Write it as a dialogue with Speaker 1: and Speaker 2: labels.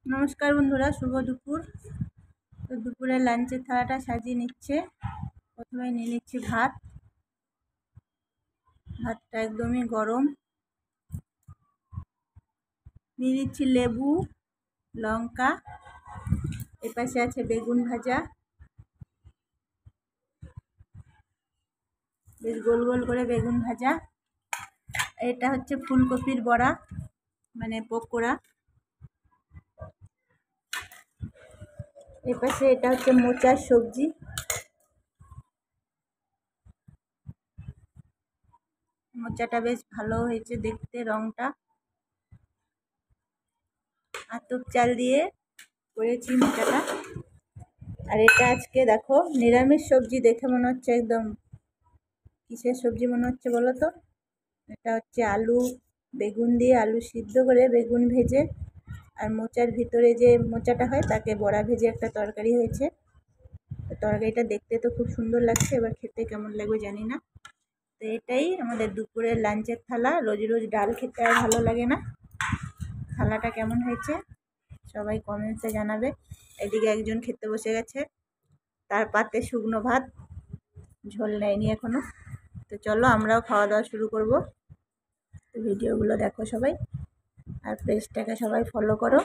Speaker 1: নমস্কার বন্ধুরা, শুভ দুপুর। তো দুপুরের লাঞ্চের থালাটা সাজিয়ে নিচ্ছে। প্রথমে নিয়ে নিচ্ছি ভাতটা একদমই গরম। নিয়ে নিচ্ছি লেবু, লঙ্কা, এপাশে আছে বেগুন ভাজা, বেশ গোল গোল করে বেগুন ভাজা। এটা হচ্ছে ফুলকপির বড়া, মানে পকোড়া। এপাশে এটা হচ্ছে মোচার সবজি। মোচাটা বেশ ভালো হয়েছে দেখতে, রংটা। আতপ চাল দিয়ে করেছি মোচাটা। আর এটা আজকে দেখো নিরামিষ সবজি, দেখে মনে হচ্ছে একদম কিসের সবজি মনে হচ্ছে বলো তো? এটা হচ্ছে আলু বেগুন দিয়ে, আলু সিদ্ধ করে বেগুন ভেজে, আর মোচার ভিতরে যে মোচাটা হয় তাকে বড়া ভেজে একটা তরকারি হয়েছে। তরকারিটা দেখতে তো খুব সুন্দর লাগছে, এবার খেতে কেমন লাগবে জানি না। তো এটাই আমাদের দুপুরের লাঞ্চের থালা। রোজ রোজ ডাল খেতে আর ভালো লাগে না। থালাটা কেমন হয়েছে সবাই কমেন্টসে জানাবে। এদিকে একজন খেতে বসে গেছে, তার পাতে শুকনো ভাত, ঝোল নেয়নি এখনো। তো চলো আমরাও খাওয়া দাওয়া শুরু করব। তো ভিডিওগুলো দেখো সবাই, আর পেজটাকে সবাই ফলো করো।